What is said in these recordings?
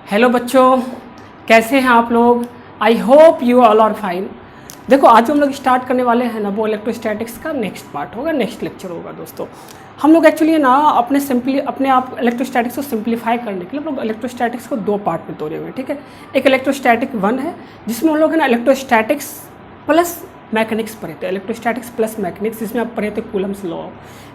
Hello बच्चों, कैसे हैं आप लोग। I hope you all are fine. देखो आज हम लोग स्टार्ट करने वाले हैं ना, वो इलेक्ट्रोस्टैटिक्स का नेक्स्ट पार्ट होगा, नेक्स्ट लेक्चर होगा दोस्तों। हम लोग एक्चुअली ना अपने आप इलेक्ट्रोस्टैटिक्स को सिंप्लीफाई करने के लिए हम लोग इलेक्ट्रोस्टैटिक्स को दो पार्ट में तोड़े हुए, ठीक है। एक इलेक्ट्रोस्टैटिक 1 है जिसमें हम लोग है ना इलेक्ट्रोस्टैटिक्स प्लस मैकेनिक्स पढ़े थे, इलेक्ट्रोस्टैटिक्स प्लस मैकेनिक्स, जिसमें आप पढ़े थे Coulomb's law,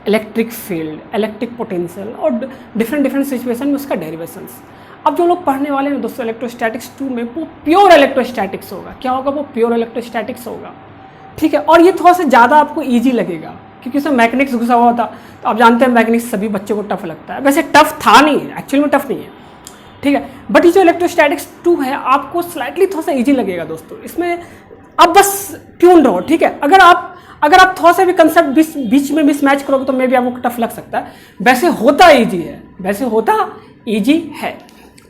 electric field, electric potential और डिफरेंट सिचुएशन में उसका डेरिवेशंस। अब जो लोग पढ़ने वाले हैं दोस्तों इलेक्ट्रोस्टैटिक्स 2 में, वो प्योर इलेक्ट्रोस्टैटिक्स होगा। क्या होगा? वो प्योर इलेक्ट्रोस्टैटिक्स होगा, ठीक है। और ये थोड़ा सा ज़्यादा आपको ईजी लगेगा क्योंकि उसमें मैकेनिक्स घुसा हुआ था। तो आप जानते हैं मैकेनिक्स सभी बच्चों को टफ लगता है, वैसे टफ था नहीं, एक्चुअली में टफ नहीं है, ठीक है। बट ये जो इलेक्ट्रोस्टैटिक्स 2 है आपको स्लाइटली थोड़ा सा ईजी लगेगा दोस्तों। इसमें अब बस ट्यून रहो, ठीक है। अगर आप थोड़ा सा भी कंसेप्ट बीच में मिसमैच करोगे तो मे भी आपको टफ लग सकता है। वैसे होता ईजी है, वैसे होता ईजी है।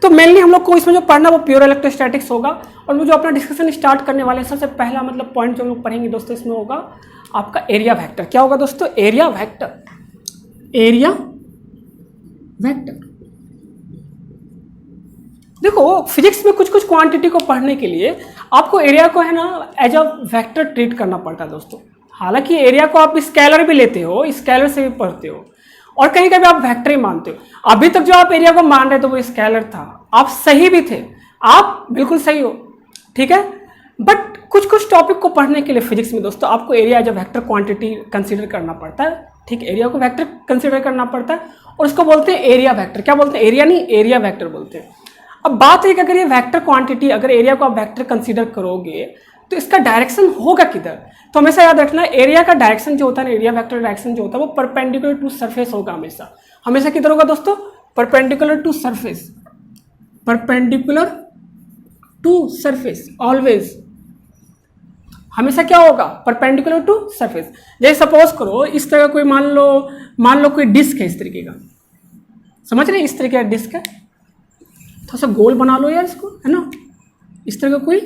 तो मेनली हम लोग को इसमें जो पढ़ना वो प्योर इलेक्ट्रोस्टैटिक्स होगा। और वो जो अपना डिस्कशन स्टार्ट करने वाले हैं, सबसे पहला मतलब पॉइंट जो हम लोग पढ़ेंगे दोस्तों इसमें होगा आपका एरिया वेक्टर। क्या होगा दोस्तों? Area vector. एरिया वेक्टर देखो फिजिक्स में कुछ क्वांटिटी को पढ़ने के लिए आपको एरिया को है ना एज अ वेक्टर ट्रीट करना पड़ता है दोस्तों। हालांकि एरिया को आप स्केलर भी लेते हो, स्केलर से भी पढ़ते हो और कहीं कभी आप वेक्टर ही मानते हो। अभी तक जो आप एरिया को मान रहे थे वो स्केलर था, आप सही भी थे, आप बिल्कुल सही हो, ठीक है। बट कुछ टॉपिक को पढ़ने के लिए फिजिक्स में दोस्तों आपको area as a vector quantity consider करना पड़ता है, ठीक। एरिया को वेक्टर कंसीडर करना पड़ता है और उसको बोलते हैं एरिया वेक्टर। क्या बोलते हैं? एरिया नहीं, एरिया वेक्टर बोलते हैं। अब बात है कि अगर ये वेक्टर क्वांटिटी, अगर एरिया को आप वेक्टर कंसीडर करोगे तो इसका डायरेक्शन होगा किधर? तो हमेशा याद रखना एरिया का डायरेक्शन जो होता है, एरिया वेक्टर डायरेक्शन जो होता है वो परपेंडिकुलर टू सरफेस होगा हमेशा। हमेशा किधर होगा दोस्तों? Perpendicular to surface, perpendicular to surface, always हमेशा क्या होगा? Perpendicular to surface. जैसे सपोज करो इस तरह कोई मान लो कोई डिस्क है इस तरीके का, समझ रहे हैं? इस तरीके का डिस्क है, थोड़ा सा गोल बना लो यार इसको, है ना। इस तरह का कोई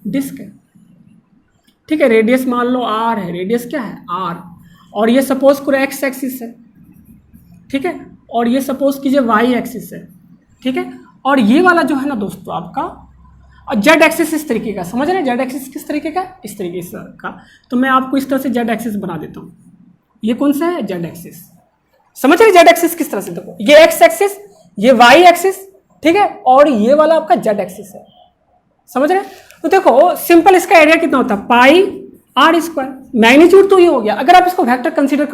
डिस्क है, ठीक है। रेडियस मान लो आर है, रेडियस क्या है? आर। और ये सपोज करो एक्स एक्सिस है, ठीक है। और ये सपोज कीजिए वाई एक्सिस है, ठीक है। और ये वाला जो है ना दोस्तों आपका जेड एक्सिस इस तरीके का, समझ रहे हैं? जेड एक्सिस किस तरीके का? इस तरीके का। तो मैं आपको इस तरह से जेड एक्सिस बना देता हूँ। ये कौन सा है? Z axis. समझ रहे जेड एक्सिस किस तरह से? देखो ये एक्स एक्सिस, ये वाई एक्सिस, ठीक है। और ये वाला आपका जेड एक्सिस है, समझ रहे? तो देखो सिंपल इसका एरिया कितना होता है? पाई आर स्क्वायर। मैग्नीट्यूड तो ये हो गया। अगर आप इसको वेक्टर कंसीडर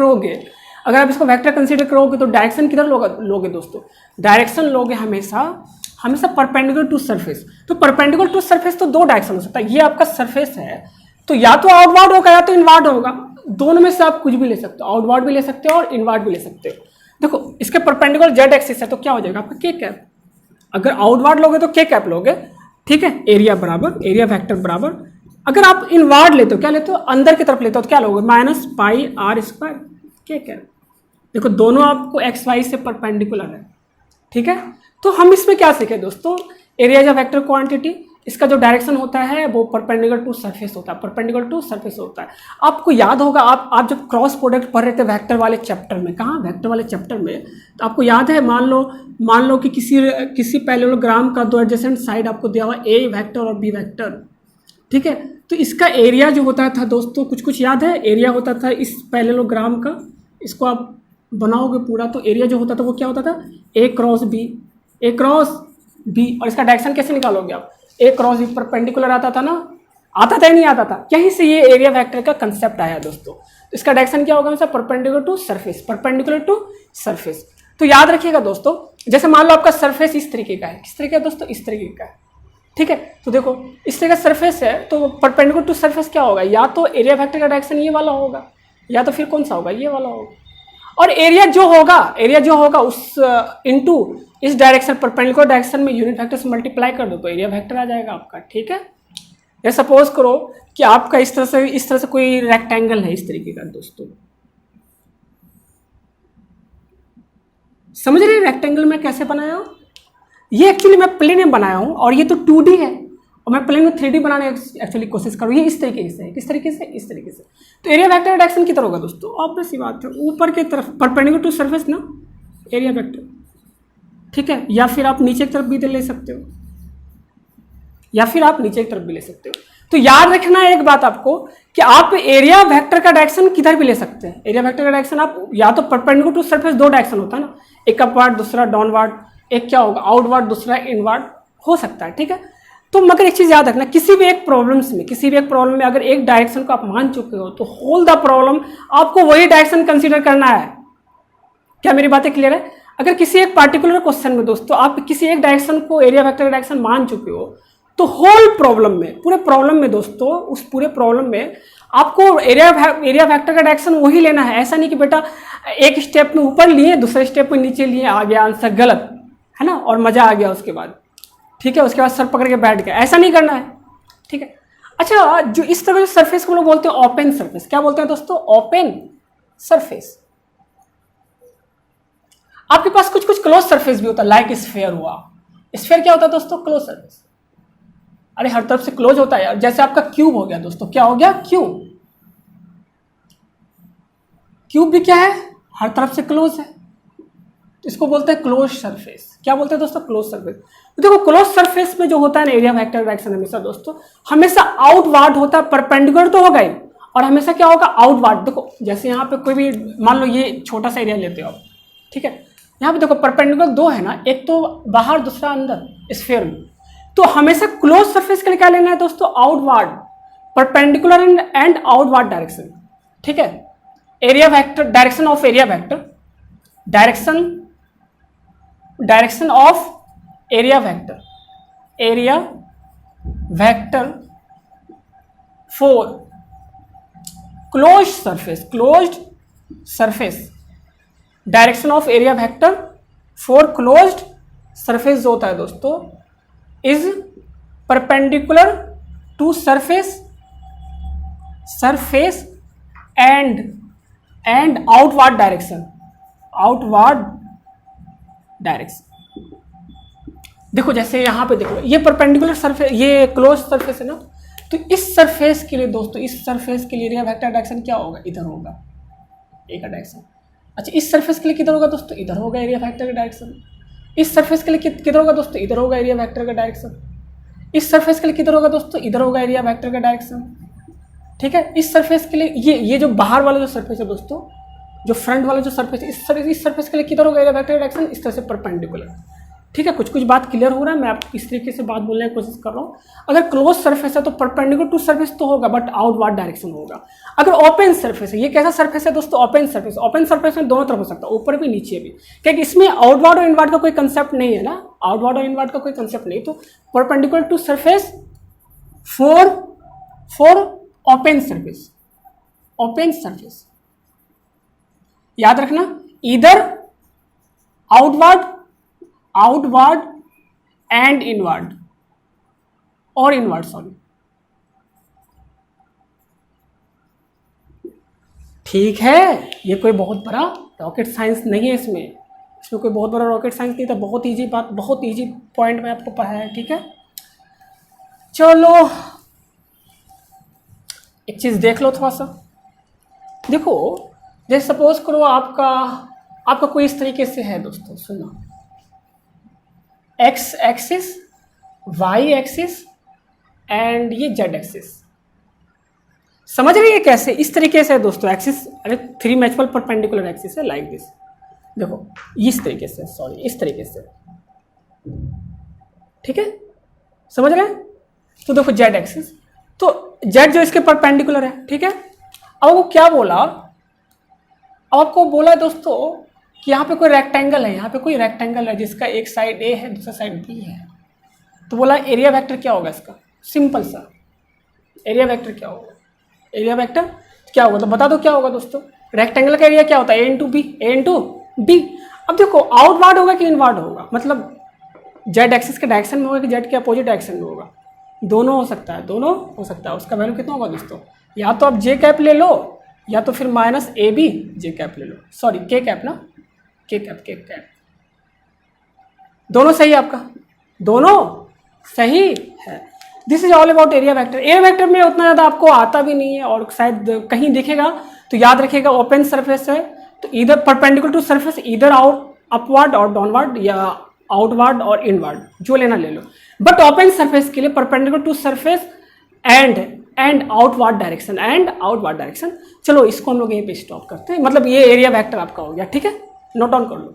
करोगे तो डायरेक्शन किधर लोगे दोस्तों? डायरेक्शन लोगे हमेशा परपेंडिकुलर टू सरफेस। तो परपेंडिकुलर टू सरफेस तो दो डायरेक्शन हो सकता है। ये आपका सरफेस है तो या तो आउटवर्ड होगा या तो इनवर्ड होगा, दोनों में से आप कुछ भी ले सकते हो, आउटवर्ड भी ले सकते हो और इनवर्ड भी ले सकते हो। देखो इसके परपेंडिकुलर जेड एक्सिस है तो क्या हो जाएगा आपका? के कैप। अगर आउटवर्ड लोगे तो के कैप लोगे, ठीक है। एरिया बराबर, एरिया वेक्टर बराबर। अगर आप इनवर्ड लेते हो, क्या लेते हो? अंदर की तरफ लेते हो तो क्या लोगे? माइनस पाई आर स्क्वायर के कैप। देखो दोनों आपको एक्स वाई से परपेंडिकुलर है, ठीक है। तो हम इसमें क्या सीखे दोस्तों? Area as a vector quantity, इसका जो डायरेक्शन होता है वो परपेंडिकुलर टू सरफेस होता है, परपेंडिकुलर टू सरफेस होता है। आपको याद होगा आप जब क्रॉस प्रोडक्ट पढ़ रहे थे वेक्टर वाले चैप्टर में, कहाँ? वेक्टर वाले चैप्टर में। तो आपको याद है, मान लो कि किसी पैरेललोग्राम का दो एडजेसेंट साइड आपको दिया हुआ ए वेक्टर और बी वेक्टर, ठीक है। तो इसका एरिया जो होता था दोस्तों, कुछ याद है? एरिया होता था इस पैरेललोग्राम का, इसको आप बनाओगे पूरा तो एरिया जो होता था वो क्या होता था? ए क्रॉस बी। और इसका डायरेक्शन कैसे निकालोगे आप? ए क्रॉस बी परपेंडिकुलर आता था ना, आता था या नहीं आता था? यहीं से ये एरिया वेक्टर का कंसेप्ट आया दोस्तों। तो इसका डायरेक्शन क्या होगा? हमेशा perpendicular to surface, perpendicular to surface. तो याद रखिएगा दोस्तों, जैसे मान लो आपका सरफेस इस तरीके का है, किस तरीके का दोस्तों? इस तरीके का है, ठीक है। तो देखो इस तरह का सरफेस है तो परपेंडिकुलर टू सरफेस क्या होगा? या तो एरिया वेक्टर का डायरेक्शन ये वाला होगा या तो फिर कौन सा होगा? ये वाला होगा। और एरिया जो होगा उस इनटू इस डायरेक्शन, परपेंडिकुलर डायरेक्शन में यूनिट वेक्टर से मल्टीप्लाई कर दो तो एरिया वेक्टर आ जाएगा आपका, ठीक है। या सपोज करो कि आपका इस तरह से कोई रेक्टेंगल है इस तरीके का दोस्तों, समझ रहे हैं रेक्टेंगल में कैसे बनाया हूं? ये एक्चुअली मैं प्लेन में बनाया हूं और ये तो 2D है और मैं प्लेन में 3D बनाने एक्चुअली कोशिश करूँ। ये इस तरीके से है, किस तरीके से? इस तरीके से। तो एरिया वेक्टर डायरेक्शन किधर होगा दोस्तों? ऑब्वियस सी बात है, ऊपर की तरफ, परपेंडिकुलर टू सरफेस ना, एरिया वेक्टर। ठीक है, या फिर आप नीचे की तरफ भी ले सकते हो, या फिर आप नीचे की तरफ भी ले सकते हो। तो याद रखना है एक बात आपको कि आप एरिया वेक्टर का डायरेक्शन किधर भी ले सकते हैं। एरिया वेक्टर का डायरेक्शन आप या तो परपेंडिकुलर टू सरफेस, दो डायरेक्शन होता है ना, एक अपवर्ड दूसरा डाउनवर्ड, एक क्या होगा आउटवर्ड दूसरा इनवर्ड हो सकता है, ठीक है। तो मगर एक चीज याद रखना, किसी भी एक प्रॉब्लम में अगर एक डायरेक्शन को आप मान चुके हो तो होल द प्रॉब्लम आपको वही डायरेक्शन कंसीडर करना है। क्या मेरी बातें क्लियर है? अगर किसी एक पार्टिकुलर क्वेश्चन में दोस्तों आप किसी एक डायरेक्शन को एरिया वेक्टर का डायरेक्शन मान चुके हो तो होल प्रॉब्लम में, पूरे प्रॉब्लम में दोस्तों, उस पूरे प्रॉब्लम में आपको एरिया वेक्टर का डायरेक्शन वही लेना है। ऐसा नहीं कि बेटा एक स्टेप में ऊपर लिए दूसरे स्टेप में नीचे लिए, आ गया आंसर गलत, है ना, और मजा आ गया उसके बाद, ठीक है, उसके बाद सर पकड़ के बैठ गया, ऐसा नहीं करना है, ठीक है। अच्छा, जो इस तरह के सरफेस को लोग बोलते हैं ओपन सरफेस। क्या बोलते हैं दोस्तों? Open surface. आपके पास कुछ कुछ क्लोज सरफेस भी होता है, लाइक स्फीयर हुआ। स्फीयर क्या होता है दोस्तों? Close surface. अरे हर तरफ से क्लोज होता है यार, जैसे आपका क्यूब हो गया दोस्तों। क्या हो गया? क्यूब। क्यूब भी क्या है? हर तरफ से क्लोज है, इसको बोलते हैं क्लोज सरफेस। क्या बोलते हैं दोस्तों? Close surface. देखो क्लोज सरफेस में जो होता है ना एरिया वेक्टर डायरेक्शन हमेशा दोस्तों हमेशा आउटवर्ड होता है, परपेंडिकुलर तो होगा ही, और हमेशा क्या होगा? आउटवर्ड। देखो जैसे यहाँ पे कोई भी मान लो ये छोटा सा एरिया लेते हो आप, ठीक है, यहाँ पे देखो परपेंडिकुलर दो है ना, एक तो बाहर दूसरा अंदर स्फीयर में, तो हमेशा क्लोज सरफेस के लिए क्या लेना है दोस्तों? Outward, perpendicular and outward direction, ठीक है। Area vector, direction of area vector, direction of area vector for closed surface, direction of area vector for closed surface जो होता है दोस्तों is perpendicular to surface and outward direction. देखो जैसे यहाँ पे देखो ये परपेंडिकुलर सरफेस, ये क्लोज सरफेस है ना, तो इस सरफेस के लिए दोस्तों, इस सरफेस के लिए एरिया वेक्टर डायरेक्शन क्या होगा? इधर होगा ए का डायरेक्शन। अच्छा इस सरफेस के लिए किधर होगा दोस्तों? इधर होगा एरिया वेक्टर का डायरेक्शन। इस सरफेस के लिए किधर होगा दोस्तों? इधर होगा एरिया वेक्टर का डायरेक्शन। इस सरफेस के लिए किधर होगा दोस्तों? इधर होगा एरिया वेक्टर का डायरेक्शन, ठीक है। इस सरफेस के लिए ये जो बाहर वाला जो सरफेस है दोस्तों, जो फ्रंट वाला जो सरफेस है, इस सरफेस के लिए किधर होगा एरिया वेक्टर का डायरेक्शन? इस तरह से परपेंडिकुलर, ठीक है। कुछ कुछ बात क्लियर हो रहा है, मैं आपको इस तरीके से बात बोलने की कोशिश कर रहा हूँ। अगर क्लोज सरफेस है तो परपेंडिकुलर टू सरफेस तो होगा बट आउटवर्ड डायरेक्शन होगा। अगर ओपन सरफेस है, ये कैसा सरफेस है दोस्तों? ओपन सरफेस में दोनों तरफ हो सकता है, ऊपर भी नीचे भी, क्योंकि इसमें आउटवर्ड और इनवर्ड का कोई कंसेप्ट नहीं है ना, आउटवर्ड और इनवर्ड का कोई कंसेप्ट नहीं, तो perpendicular to surface for open surface. याद रखना, इधर आउटवर्ड एंड इनवर्ड, और इनवर्ड सॉरी, ठीक है। ये कोई बहुत बड़ा रॉकेट साइंस नहीं है, इसमें कोई बहुत बड़ा रॉकेट साइंस नहीं था, बहुत इजी बात, बहुत इजी पॉइंट में आपको पढ़ाया है, ठीक है। चलो एक चीज देख लो थोड़ा सा, देखो जैसे सपोज करो आपका कोई इस तरीके से है दोस्तों, सुनो, x axis, y axis and ये जेड एक्सिस, समझ रही है कैसे? इस तरीके से है दोस्तों एक्सिस, अरे थ्री मैचुअल परपेंडिकुलर एक्सिस है लाइक दिस, देखो इस तरीके से, सॉरी इस तरीके से, ठीक है, समझ रहे हैं? तो देखो जेड एक्सिस, तो जेड जो इसके परपेंडिकुलर है, ठीक है। अब वो क्या बोला, आपको बोला दोस्तों कि यहाँ पे कोई रेक्टेंगल है, यहाँ पे कोई रेक्टेंगल है जिसका एक साइड ए है दूसरा साइड बी है, तो बोला एरिया वेक्टर क्या होगा इसका? सिंपल सा एरिया वेक्टर क्या होगा? एरिया वेक्टर क्या होगा तो बता दो क्या होगा दोस्तों? रेक्टेंगल का एरिया क्या होता है? ए इंटू बी। अब देखो आउटवर्ड होगा कि इनवर्ड होगा, मतलब जेड एक्सिस के डायरेक्शन में होगा कि जेड के अपोजिट डायरेक्शन में होगा? दोनों हो सकता है। उसका वैल्यू कितना होगा दोस्तों? या तो आप जे कैप ले लो या तो फिर minus a b j cap ले लो, सॉरी के कैप ना, के कैप, दोनों सही है आपका, दोनों सही है। This is all about area vector. Area vector में उतना ज़्यादा आपको आता भी नहीं है, और शायद कहीं दिखेगा तो याद रखिएगा ओपन सरफेस है तो इधर परपेंडिकुलर टू सरफेस, इधर आउट अपवर्ड और डाउनवर्ड, या आउटवर्ड और इनवर्ड, जो लेना ले लो। बट ओपन सरफेस के लिए perpendicular to surface and outward direction. चलो इसको हम लोग यहीं पे स्टॉप करते हैं, मतलब ये एरिया वेक्टर आपका हो गया, ठीक है, नोट डाउन कर लो।